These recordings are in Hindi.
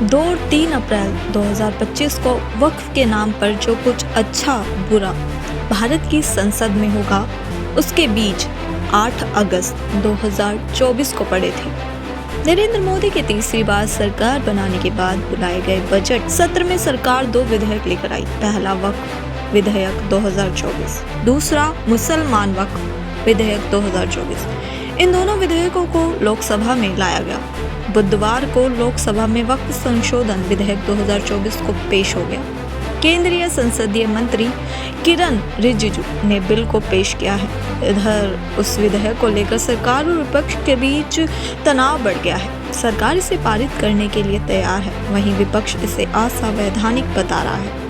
2 और 3 अप्रैल 2025 को वक्फ के नाम पर जो कुछ अच्छा बुरा भारत की संसद में होगा, उसके बीच 8 अगस्त 2024 को पड़े थे। नरेंद्र मोदी के तीसरी बार सरकार बनाने के बाद बुलाए गए बजट सत्र में सरकार 2 विधेयक लेकर आई। पहला वक्फ विधेयक 2024, दूसरा मुसलमान वक्फ विधेयक 2024। इन दोनों विधेयकों को लोकसभा में लाया गया। बुधवार को लोकसभा में वक्फ संशोधन विधेयक 2024 को पेश हो गया। केंद्रीय संसदीय मंत्री किरण रिजिजू ने बिल को पेश किया है। इधर उस विधेयक को लेकर सरकार और विपक्ष के बीच तनाव बढ़ गया है। सरकार इसे पारित करने के लिए तैयार है, वहीं विपक्ष इसे असंवैधानिक बता रहा है।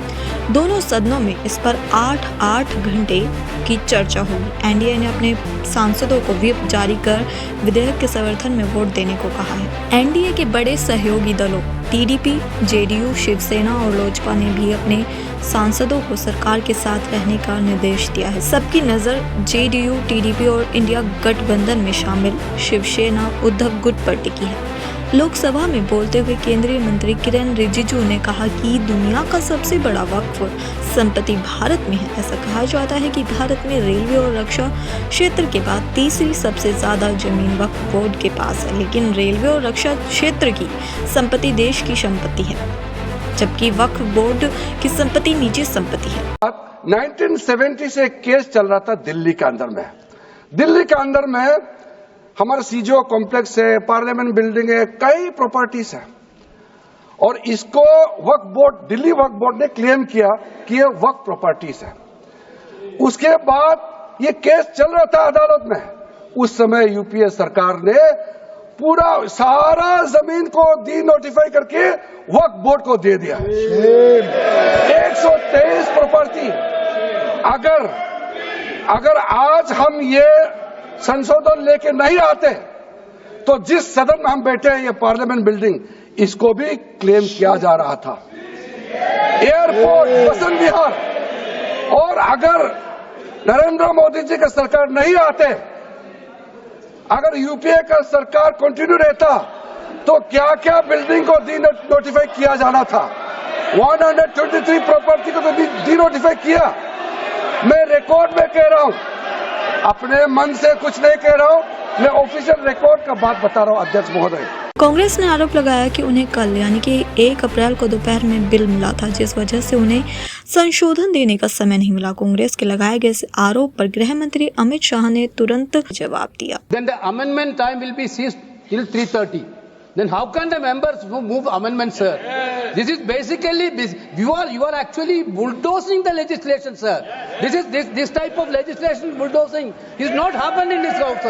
दोनों सदनों में इस पर 8 घंटे की चर्चा होगी। एनडीए ने अपने सांसदों को व्हिप जारी कर विधेयक के समर्थन में वोट देने को कहा है। एनडीए के बड़े सहयोगी दलों टीडीपी, जेडीयू, शिवसेना और लोजपा ने भी अपने सांसदों को सरकार के साथ रहने का निर्देश दिया है। सबकी नजर जेडीयू, टीडीपी और इंडिया गठबंधन में शामिल शिवसेना उद्धव गुट पर टिकी है। लोकसभा में बोलते हुए केंद्रीय मंत्री किरण रिजिजू ने कहा कि दुनिया का सबसे बड़ा वक्फ संपत्ति भारत में है। ऐसा कहा जाता है कि भारत में रेलवे और रक्षा क्षेत्र के बाद तीसरी सबसे ज्यादा जमीन वक्फ बोर्ड के पास है, लेकिन रेलवे और रक्षा क्षेत्र की संपत्ति देश की संपत्ति है, जबकि वक्फ बोर्ड की संपत्ति निजी संपत्ति है। 1970 से एक केस चल रहा था दिल्ली के अंदर में। दिल्ली के अंदर में हमारा सीजो कॉम्प्लेक्स है, पार्लियामेंट बिल्डिंग है, कई प्रॉपर्टीज है, और इसको वक्फ बोर्ड, दिल्ली वक्फ बोर्ड ने क्लेम किया कि ये वक्फ प्रॉपर्टीज है। उसके बाद ये केस चल रहा था अदालत में। उस समय यूपीए सरकार ने पूरा सारा जमीन को डी नोटिफाई करके वक्फ बोर्ड को दे दिया। 123 प्रॉपर्टी। अगर आज हम ये संशोधन लेके नहीं आते तो जिस सदन में हम बैठे हैं, ये पार्लियामेंट बिल्डिंग, इसको भी क्लेम किया जा रहा था। एयरपोर्ट, बसंत विहार, और अगर नरेंद्र मोदी जी का सरकार नहीं आते, अगर यूपीए का सरकार कंटिन्यू रहता, तो क्या क्या बिल्डिंग को डी नोटिफाई किया जाना था। 123 प्रॉपर्टी को तो डी नोटिफाई किया। मैं रिकॉर्ड में कह रहा हूं, अपने मन से कुछ नहीं कह रहा हूं, मैं ऑफिशियल रिकॉर्ड का बात बता रहा हूं। अध्यक्ष महोदय, कांग्रेस ने आरोप लगाया कि उन्हें कल यानी कि 1 अप्रैल को दोपहर में बिल मिला था, जिस वजह से उन्हें संशोधन देने का समय नहीं मिला। कांग्रेस के लगाए गए इस आरोप पर गृह मंत्री अमित शाह ने तुरंत जवाब दिया। Then the amendment time will be ceased till 3:30. Then how can the members move amendments, sir? This is basically you are actually bulldozing the legislation, sir. This type of legislation bulldozing is not happened in this house,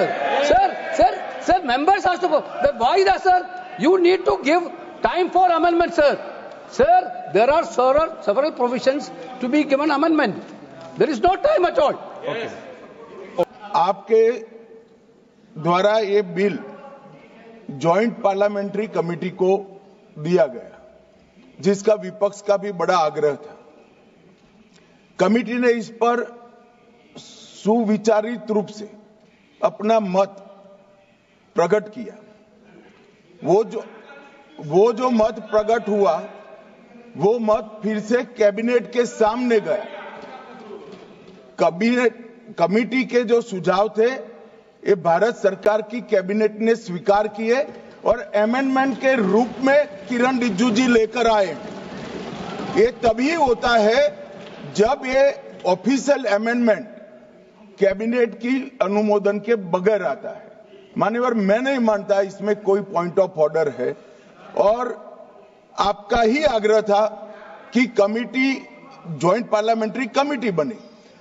sir. Sir, members have to go. Why that, sir? You need to give time for amendment, sir. Sir, there are several provisions to be given amendment. There is no time at all. Okay. आपके द्वारा ये बिल जॉइंट पार्लियामेंट्री कमेटी को दिया गया, जिसका विपक्ष का भी बड़ा आग्रह था। कमेटी ने इस पर सुविचारित रूप से अपना मत प्रकट किया। वो जो मत प्रकट हुआ, वो मत फिर से कैबिनेट के सामने गया। कमेटी के जो सुझाव थे, ये भारत सरकार की कैबिनेट ने स्वीकार किए और अमेंडमेंट के रूप में किरण रिजिजू जी लेकर आए। ये तभी होता है जब ये ऑफिशियल अमेंडमेंट कैबिनेट की अनुमोदन के बगैर आता है। मान्यवर, मैं नहीं मानता इसमें कोई पॉइंट ऑफ ऑर्डर है, और आपका ही आग्रह था कि कमेटी ज्वाइंट पार्लियामेंट्री कमेटी बने।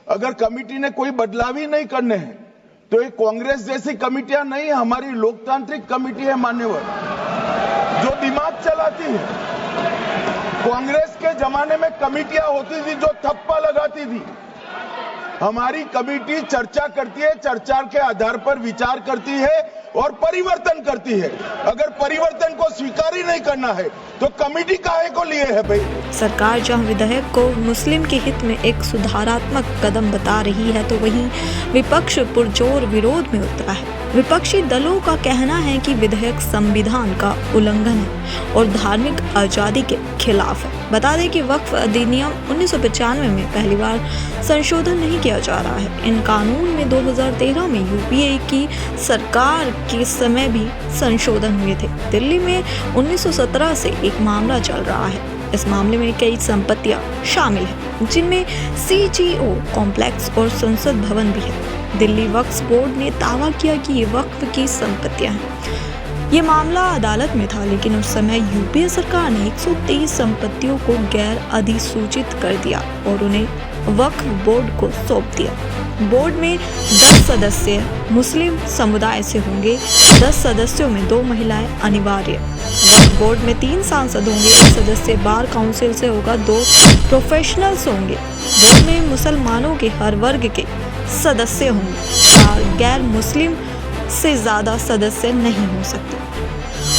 अगर कमेटी ने कोई बदलाव ही नहीं करने हैं, तो ये कांग्रेस जैसी कमेटियां नहीं, हमारी लोकतांत्रिक कमेटी है मान्यवर, जो दिमाग चलाती है। कांग्रेस के जमाने में कमेटियां होती थी जो थप्पा लगाती थी। हमारी कमेटी चर्चा करती है, चर्चा के आधार पर विचार करती है और परिवर्तन करती है। अगर परिवर्तन को स्वीकार ही नहीं करना है तो कमेटी काहे को लिए है भाई? सरकार जहां विधेयक को मुस्लिम के हित में एक सुधारात्मक कदम बता रही है, तो वहीं विपक्ष पुरजोर विरोध में उतरा है। विपक्षी दलों का कहना है कि विधेयक संविधान का उल्लंघन है और धार्मिक आजादी के खिलाफ है। बता दें कि वक्फ अधिनियम 1995 में पहली बार संशोधन नहीं किया जा रहा है। इन कानून में 2013 में यूपीए की सरकार के समय भी संशोधन हुए थे। दिल्ली में 1917 से एक मामला चल रहा है। इस मामले में कई संपत्तियां शामिल हैं, जिनमें सीजीओ कॉम्प्लेक्स और संसद भवन भी है। दिल्ली वक्फ बोर्ड ने दावा किया कि ये वक्फ की संपत्तियां हैं। ये मामला अदालत में था, लेकिन उस समय यूपीए सरकार ने 123 संपत्तियों को गैर अधिसूचित कर दिया और उन्हें वक्फ बोर्ड को सौंप दिया। बोर्ड में 10 सदस्य मुस्लिम समुदाय से होंगे। 10 सदस्यों में 2 महिलाएं अनिवार्य। वक्फ बोर्ड में 3 सांसद होंगे, 1 सदस्य बार काउंसिल से होगा, 2 प्रोफेशनल्स होंगे। बोर्ड में मुसलमानों के हर वर्ग के सदस्य होंगे। 4 गैर मुस्लिम से ज्यादा सदस्य नहीं हो सकते।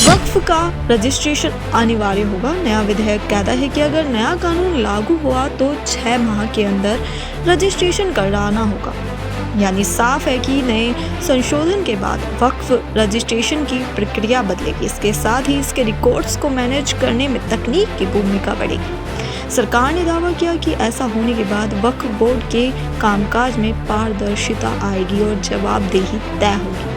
वक्फ का रजिस्ट्रेशन अनिवार्य होगा। नया विधेयक कहता है कि अगर नया कानून लागू हुआ तो 6 माह के अंदर रजिस्ट्रेशन कराना होगा। यानी साफ है कि नए संशोधन के बाद वक्फ रजिस्ट्रेशन की प्रक्रिया बदलेगी। इसके साथ ही इसके रिकॉर्ड्स को मैनेज करने में तकनीक की भूमिका बढ़ेगी। सरकार ने दावा किया कि ऐसा होने के बाद वक्फ बोर्ड के कामकाज में पारदर्शिता आएगी और जवाबदेही तय होगी।